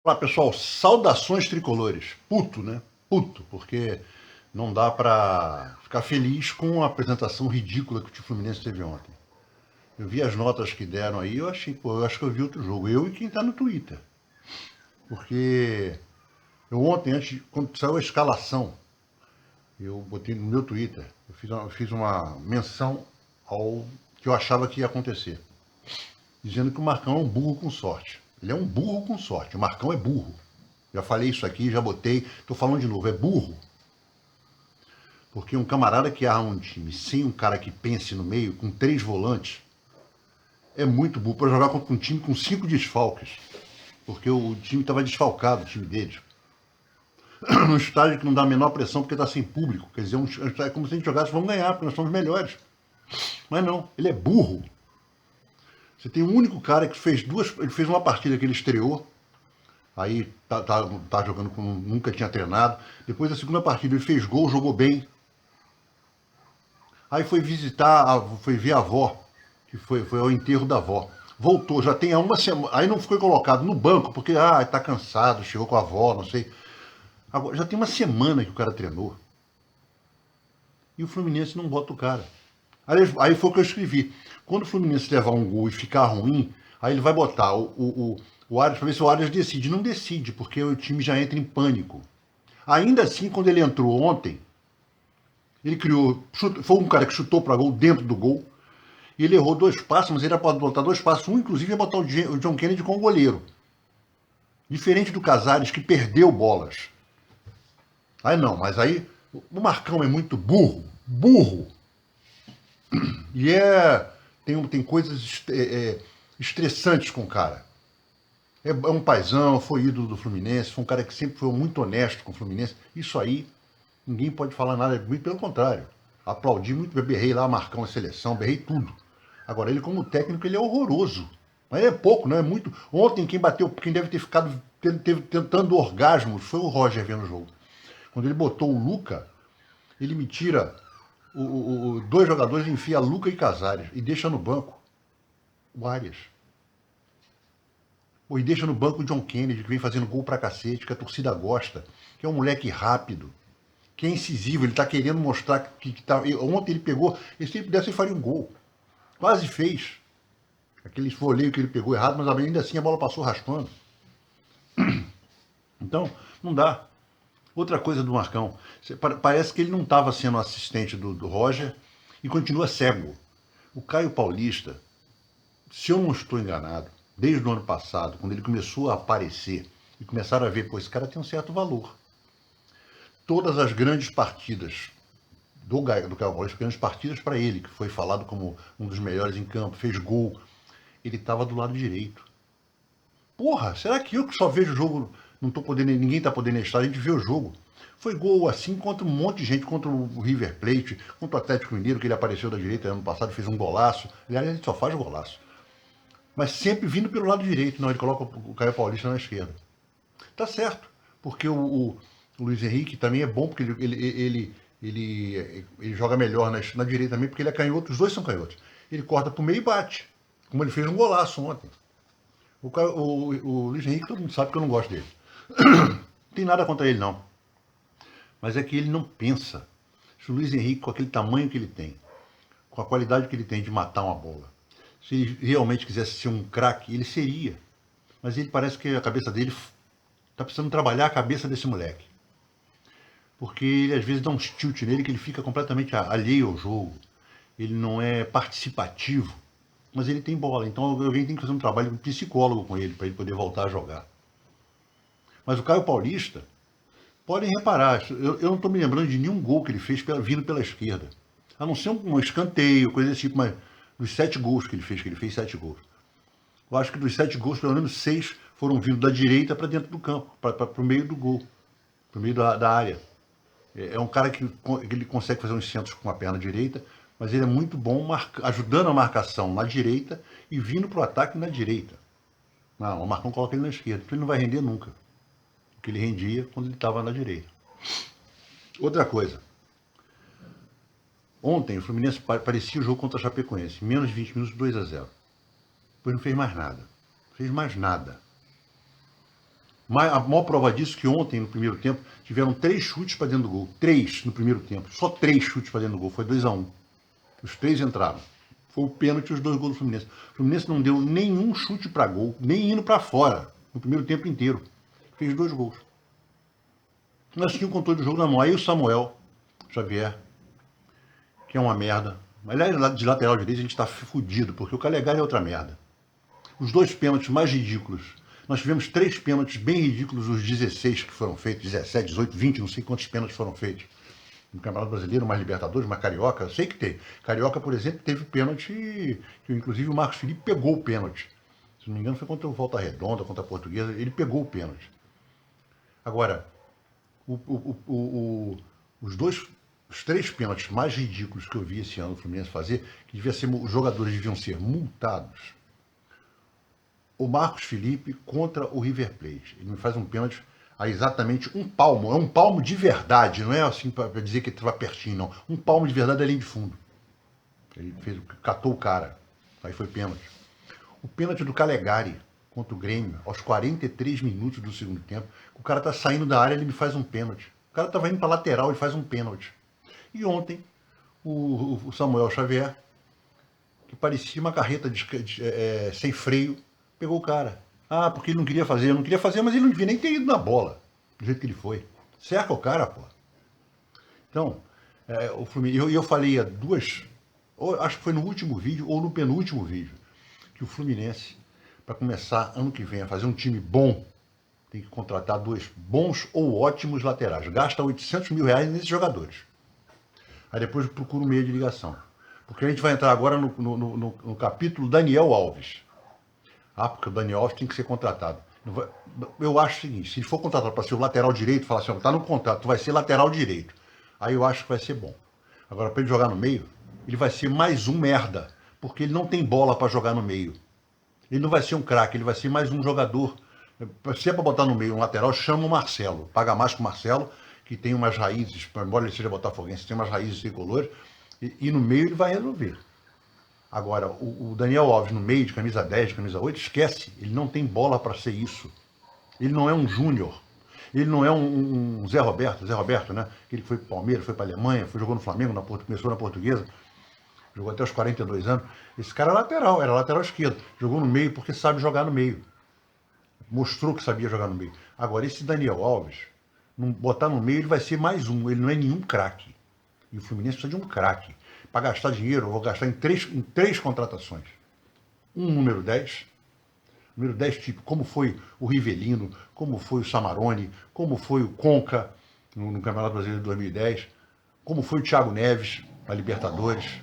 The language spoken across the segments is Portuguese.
Olá pessoal, saudações tricolores. Puto, né? Puto, porque não dá pra ficar feliz com a apresentação ridícula que o time Fluminense teve ontem. Eu vi as notas que deram aí, eu achei, pô, eu acho que eu vi outro jogo. Eu e quem tá no Twitter. Porque eu ontem, quando saiu a escalação, eu botei no meu Twitter, eu fiz uma menção ao que eu achava que ia acontecer. Dizendo que o Marcão é um burro com sorte. Ele é um burro com sorte. O Marcão é burro. Já falei isso aqui, já botei, tô falando de novo, é burro. Porque um camarada que arma um time sem um cara que pense no meio, com 3 volantes, é muito burro para jogar contra um time com 5 desfalques. Porque o time estava desfalcado, o time deles. Num estádio que não dá a menor pressão porque está sem público. Quer dizer, é como se a gente jogasse, vamos ganhar, porque nós somos melhores. Mas não, ele é burro. Você tem um único cara que fez duas. Ele fez uma partida que ele estreou. Aí tá jogando como nunca tinha treinado. Depois da segunda partida ele fez gol, jogou bem. Aí foi ver a avó, que foi ao enterro da avó. Voltou, já tem há uma semana. Aí não foi colocado no banco, porque tá cansado, chegou com a avó, não sei. Agora, já tem uma semana que o cara treinou. E o Fluminense não bota o cara. Aí foi o que eu escrevi. Quando o Fluminense levar um gol e ficar ruim, aí ele vai botar o Arias para ver se o Arias decide. Não decide, porque o time já entra em pânico. Ainda assim, quando ele entrou ontem, ele criou. Foi um cara que chutou para gol dentro do gol. E ele errou 2 passos, mas ele pode botar 2 passos. Um, inclusive, é botar o John Kennedy com o goleiro. Diferente do Casares, que perdeu bolas. Aí não, mas aí o Marcão é muito burro. Burro. E tem coisas estressantes com o cara. É um paizão, foi ídolo do Fluminense, foi um cara que sempre foi muito honesto com o Fluminense. Isso aí, ninguém pode falar nada, muito pelo contrário. Aplaudi muito, berrei lá Marcão na seleção, berrei tudo. Agora, ele como técnico, ele é horroroso. Mas é pouco, não é muito. Ontem, quem deve ter ficado tentando orgasmos foi o Roger vendo o jogo. Quando ele botou o Luca, ele me tira 2 jogadores, enfia Luca e Casares e deixa no banco o Arias. Ou e deixa no banco o John Kennedy, que vem fazendo gol pra cacete, que a torcida gosta, que é um moleque rápido, que é incisivo, ele tá querendo mostrar que tá. Ontem ele pegou, e se ele pudesse, ele faria um gol. Quase fez. Aquele voleio que ele pegou errado, mas ainda assim a bola passou raspando. Então, não dá. Outra coisa do Marcão, parece que ele não estava sendo assistente do Roger e continua cego. O Caio Paulista, se eu não estou enganado, desde o ano passado, quando ele começou a aparecer e começaram a ver, pô, esse cara tem um certo valor. Todas as grandes partidas do Caio Paulista, grandes partidas para ele, que foi falado como um dos melhores em campo, fez gol, ele estava do lado direito. Porra, será que eu que só vejo o jogo, não tô podendo, ninguém tá podendo estar, a gente vê o jogo. Foi gol assim contra um monte de gente, contra o River Plate, contra o Atlético Mineiro, que ele apareceu da direita ano passado, fez um golaço. Aliás, ele só faz golaço. Mas sempre vindo pelo lado direito, não, ele coloca o Caio Paulista na esquerda. Tá certo, porque o Luiz Henrique também é bom, porque ele joga melhor na direita também, porque ele é canhoto, os dois são canhotos. Ele corta pro meio e bate, como ele fez um golaço ontem. O Luiz Henrique, todo mundo sabe que eu não gosto dele. Não tem nada contra ele, não. Mas é que ele não pensa. Se o Luiz Henrique, com aquele tamanho que ele tem, com a qualidade que ele tem de matar uma bola, se ele realmente quisesse ser um craque, ele seria. Mas ele parece que a cabeça dele está precisando trabalhar a cabeça desse moleque. Porque ele às vezes dá um tilt nele que ele fica completamente alheio ao jogo. Ele não é participativo. Mas ele tem bola. Então alguém tem que fazer um trabalho de psicólogo com ele para ele poder voltar a jogar. Mas o Caio Paulista, podem reparar, eu não estou me lembrando de nenhum gol que ele fez vindo pela esquerda. A não ser um escanteio, coisa desse tipo, mas dos 7 gols que ele fez 7 gols. Eu acho que dos 7 gols, pelo menos 6 foram vindo da direita para dentro do campo, para o meio do gol, para o meio da área. É um cara que ele consegue fazer uns centros com a perna direita, mas ele é muito bom ajudando a marcação na direita e vindo para o ataque na direita. Não, o Marcão coloca ele na esquerda, então ele não vai render nunca. O que ele rendia quando ele estava na direita. Outra coisa. Ontem o Fluminense parecia o jogo contra a Chapecoense. Menos de 20 minutos, 2-0. Depois não fez mais nada. Fez mais nada. A maior prova disso é que ontem, no primeiro tempo, tiveram 3 chutes para dentro do gol. 3 no primeiro tempo. Só 3 chutes para dentro do gol. Foi 2-1. Os 3 entraram. Foi o pênalti e os 2 gols do Fluminense. O Fluminense não deu nenhum chute para gol, nem indo para fora, no primeiro tempo inteiro. Fez 2 gols. Nós tínhamos o controle do jogo na mão. Aí o Samuel Xavier, que é uma merda. Aliás, de lateral direito a gente tá fudido, porque o Calegari é outra merda. Os 2 pênaltis mais ridículos. Nós tivemos 3 pênaltis bem ridículos, os 16 que foram feitos, 17, 18, 20, não sei quantos pênaltis foram feitos. No Campeonato Brasileiro, mais Libertadores, mais Carioca, eu sei que tem. Carioca, por exemplo, teve pênalti, que inclusive o Marcos Felipe pegou o pênalti. Se não me engano, foi contra o Volta Redonda, contra a Portuguesa, ele pegou o pênalti. Agora, os 3 pênaltis mais ridículos que eu vi esse ano o Fluminense fazer, que os jogadores deviam ser multados. O Marcos Felipe contra o River Plate. Ele me faz um pênalti a exatamente um palmo. É um palmo de verdade, não é assim para dizer que ele estava pertinho, não. Um palmo de verdade ali de fundo. Ele catou o cara. Aí foi pênalti. O pênalti do Calegari contra o Grêmio, aos 43 minutos do segundo tempo. O cara tá saindo da área, ele me faz um pênalti. O cara tava indo para lateral, ele faz um pênalti. E ontem, o Samuel Xavier, que parecia uma carreta sem freio, pegou o cara. Ah, porque ele não queria fazer. Eu não queria fazer, mas ele não devia nem ter ido na bola, do jeito que ele foi. Cerca o cara, pô. Então, o Fluminense, eu falei a acho que foi no último vídeo ou no penúltimo vídeo, que o Fluminense, para começar ano que vem a fazer um time bom, tem que contratar 2 bons ou ótimos laterais. Gasta 800 mil reais nesses jogadores. Aí depois procura um meio de ligação. Porque a gente vai entrar agora no capítulo Daniel Alves. Ah, porque o Daniel Alves tem que ser contratado. Eu acho o seguinte, se ele for contratado para ser o lateral direito, falar assim, tá no contrato, tu vai ser lateral direito. Aí eu acho que vai ser bom. Agora, para ele jogar no meio, ele vai ser mais um merda, porque ele não tem bola para jogar no meio. Ele não vai ser um craque, ele vai ser mais um jogador. Se é para botar no meio um lateral, chama o Marcelo. Paga mais com o Marcelo, que tem umas raízes, embora ele seja botafoguense, tem umas raízes tricolores, e no meio ele vai resolver. Agora, o Daniel Alves no meio, de camisa 10, de camisa 8, esquece. Ele não tem bola para ser isso. Ele não é um júnior. Ele não é um Zé Roberto, né? Ele foi para o Palmeiras, foi para a Alemanha, jogou no Flamengo, começou na Portuguesa, jogou até os 42 anos. Esse cara era lateral esquerdo. Jogou no meio porque sabe jogar no meio. Mostrou que sabia jogar no meio. Agora, esse Daniel Alves, botar no meio, ele vai ser mais um. Ele não é nenhum craque. E o Fluminense precisa de um craque. Para gastar dinheiro, eu vou gastar em três contratações. Um número 10. Número 10, tipo, como foi o Rivelino, como foi o Samarone, como foi o Conca no Campeonato Brasileiro de 2010, como foi o Thiago Neves na Libertadores.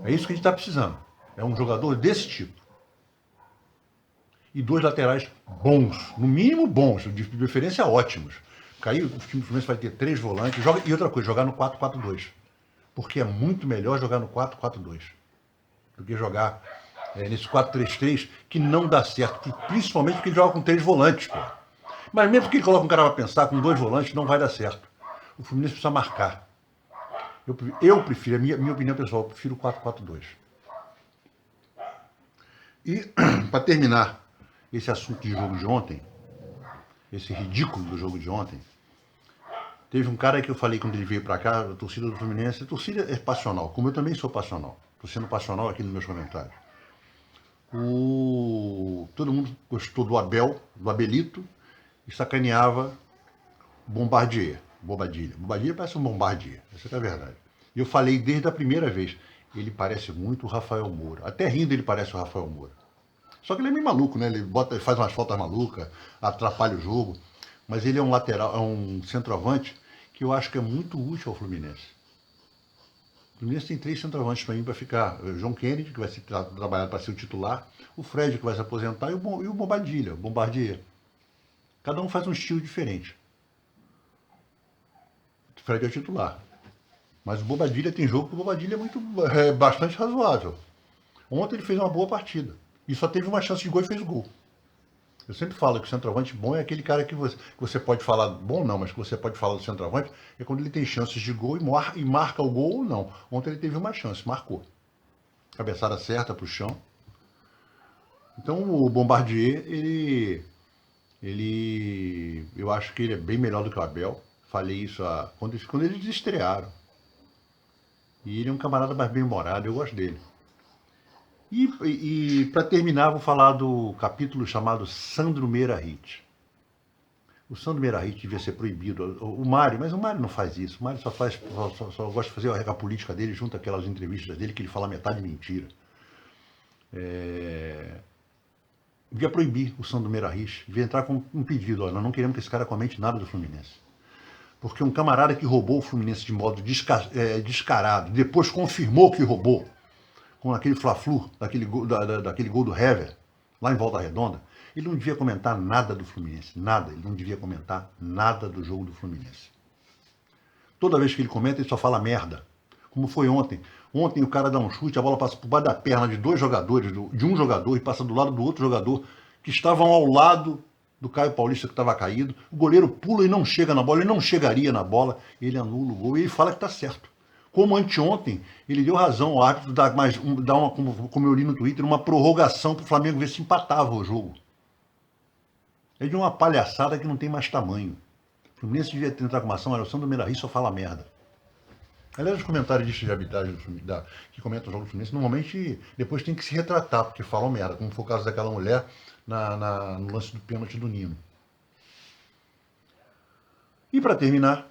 É isso que a gente está precisando. É um jogador desse tipo. E 2 laterais bons, no mínimo bons, de preferência ótimos. Aí o time do Fluminense vai ter 3 volantes. E outra coisa, jogar no 4-4-2. Porque é muito melhor jogar no 4-4-2 do que jogar nesse 4-3-3, que não dá certo. Principalmente porque ele joga com 3 volantes, pô. Mas mesmo que ele coloque um cara para pensar, com 2 volantes não vai dar certo. O Fluminense precisa marcar. Eu prefiro, minha opinião pessoal, eu prefiro o 4-4-2. E, para terminar esse assunto de jogo de ontem, esse ridículo do jogo de ontem, teve um cara que eu falei quando ele veio para cá, a torcida do Fluminense, a torcida é passional, como eu também sou passional. Estou sendo passional aqui nos meus comentários. Todo mundo gostou do Abelito, e sacaneava Bobadilha. Bobadilha parece um Bombardier, essa é a verdade. E eu falei desde a primeira vez, ele parece muito o Rafael Moura. Até rindo ele parece o Rafael Moura. Só que ele é meio maluco, né? Ele faz umas faltas malucas, atrapalha o jogo. Mas ele é um lateral, é um centroavante que eu acho que é muito útil ao Fluminense. O Fluminense tem 3 centroavantes para mim para ficar. O João Kennedy, que vai ser trabalhado para ser o titular, o Fred, que vai se aposentar, e o Bombardier. Cada um faz um estilo diferente. O Fred é o titular. Mas o Bobadilha tem jogo que o Bobadilha é bastante razoável. Ontem ele fez uma boa partida. E só teve uma chance de gol e fez o gol. Eu sempre falo que o centroavante bom é aquele cara que você pode falar, bom não, mas que você pode falar do centroavante, é quando ele tem chances de gol e marca o gol ou não. Ontem ele teve uma chance, marcou. Cabeçada certa para o chão. Então o Bombardier, ele eu acho que ele é bem melhor do que o Abel. Falei isso quando eles estrearam. E ele é um camarada mais bem-humorado, eu gosto dele. E para terminar, vou falar do capítulo chamado Sandro Meirahit. O Sandro Meirahit devia ser proibido. O Mário, mas o Mário não faz isso. O Mário só gosta de fazer a regra política dele junto àquelas entrevistas dele que ele fala metade mentira. Devia proibir o Sandro Meirahit, devia entrar com um pedido. Olha, nós não queremos que esse cara comente nada do Fluminense. Porque um camarada que roubou o Fluminense de modo descarado, depois confirmou que roubou, com aquele Fla-Flu, daquele gol do Hever, lá em Volta Redonda, ele não devia comentar nada do Fluminense, nada, ele não devia comentar nada do jogo do Fluminense. Toda vez que ele comenta, ele só fala merda, como foi ontem. Ontem o cara dá um chute, a bola passa por baixo da perna de dois jogadores, de um jogador, e passa do lado do outro jogador, que estavam ao lado do Caio Paulista, que estava caído. O goleiro pula e não chega na bola, ele não chegaria na bola, ele anula o gol e ele fala que está certo. Como anteontem, ele deu razão ao árbitro dar como eu li no Twitter, uma prorrogação para o Flamengo ver se empatava o jogo. É de uma palhaçada que não tem mais tamanho. O Fluminense devia tentar com uma ação, a Sandro Meirahit só fala merda. Aliás, os comentários de arbitragem que comentam o jogo do Fluminense, normalmente depois tem que se retratar, porque falam merda, como foi o caso daquela mulher no lance do pênalti do Nino. E para terminar,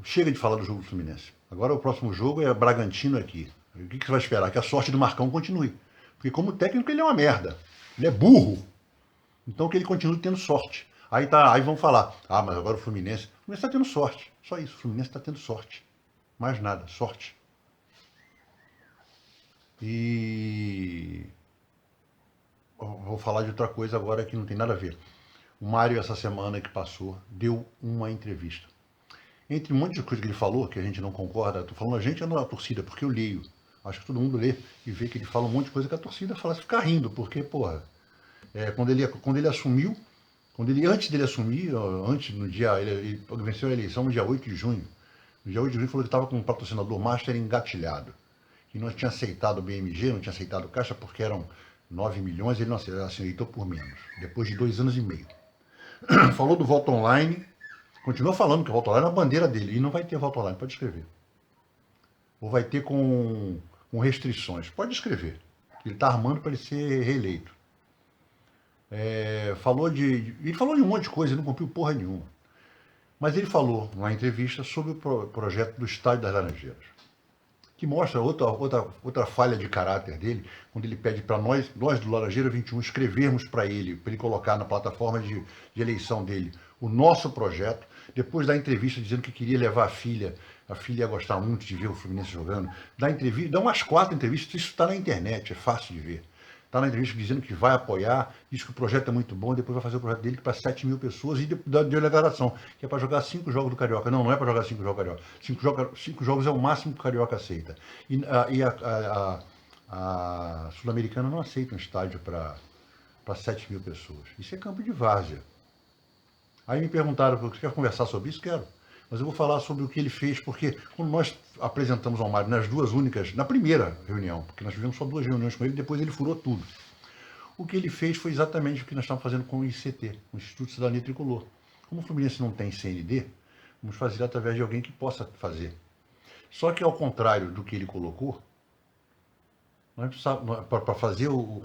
chega de falar do jogo do Fluminense. Agora o próximo jogo é Bragantino aqui. O que você vai esperar? Que a sorte do Marcão continue. Porque como técnico ele é uma merda. Ele é burro. Então que ele continue tendo sorte. Aí vão falar, mas agora o Fluminense está tendo sorte. Só isso, o Fluminense está tendo sorte. Mais nada, sorte. E vou falar de outra coisa agora que não tem nada a ver. O Mário, essa semana que passou, deu uma entrevista. Entre um monte de coisa que ele falou, que a gente não concorda, estou falando a gente é na torcida, porque eu leio. Acho que todo mundo lê e vê que ele fala um monte de coisa que a torcida fala, fica rindo, porque, porra, quando ele assumiu, antes dele assumir, no dia, ele venceu a eleição no dia 8 de junho. No dia 8 de junho falou que estava com um patrocinador master engatilhado, que não tinha aceitado o BMG, não tinha aceitado o Caixa porque eram 9 milhões, ele não aceitou por menos, depois de 2 anos e meio. Falou do voto online, continuou falando que o voto online é a bandeira dele, e não vai ter voto online, pode escrever. Ou vai ter com restrições, pode escrever. Ele está armando para ele ser reeleito. Ele falou de um monte de coisa, ele não cumpriu porra nenhuma. Mas ele falou numa entrevista sobre o projeto do Estádio das Laranjeiras, que mostra outra falha de caráter dele, quando ele pede para nós do Laranjeira 21, escrevermos para ele colocar na plataforma de eleição dele o nosso projeto, depois da entrevista dizendo que queria levar a filha ia gostar muito de ver o Fluminense jogando, dá umas 4 entrevistas, isso está na internet, é fácil de ver. Está na entrevista dizendo que vai apoiar, diz que o projeto é muito bom, depois vai fazer o projeto dele para 7 mil pessoas e da declaração, que é para jogar 5 jogos do Carioca. Não é para jogar 5 jogos do Carioca. 5 jogos é o máximo que o Carioca aceita. E a Sul-Americana não aceita um estádio para 7 mil pessoas. Isso é campo de várzea. Aí me perguntaram, você quer conversar sobre isso? Quero. Mas eu vou falar sobre o que ele fez, porque quando nós apresentamos ao Mário na primeira reunião, porque nós tivemos só 2 reuniões com ele, depois ele furou tudo. O que ele fez foi exatamente o que nós estamos fazendo com o ICT, o Instituto de Cidadania Tricolor. Como o Fluminense não tem CND, vamos fazer através de alguém que possa fazer. Só que ao contrário do que ele colocou, para fazer o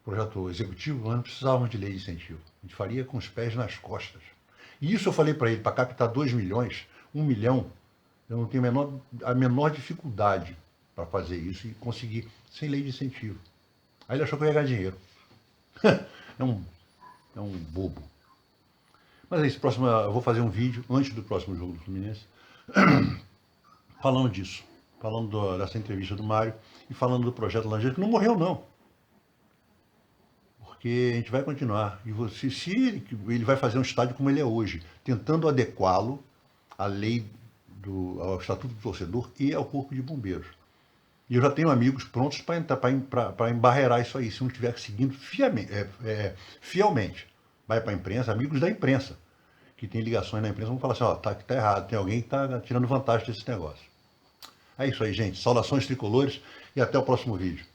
projeto executivo, nós não precisávamos de lei de incentivo. A gente faria com os pés nas costas. E isso eu falei para ele, para captar 2 milhões, 1 milhão, eu não tenho a menor dificuldade para fazer isso e conseguir sem lei de incentivo. Aí ele achou que eu ia ganhar dinheiro. É um bobo. Mas é isso, eu vou fazer um vídeo antes do próximo jogo do Fluminense, falando disso, falando dessa entrevista do Mário e falando do projeto Laranjeira, que não morreu não. Porque a gente vai continuar. E se ele vai fazer um estádio como ele é hoje, tentando adequá-lo à lei ao Estatuto do Torcedor e ao Corpo de Bombeiros. E eu já tenho amigos prontos para embarrear isso aí, se não estiver seguindo fielmente. Vai para a imprensa, amigos da imprensa, que tem ligações na imprensa, vão falar assim, tá errado, tem alguém que está tirando vantagem desse negócio. É isso aí, gente. Saudações tricolores e até o próximo vídeo.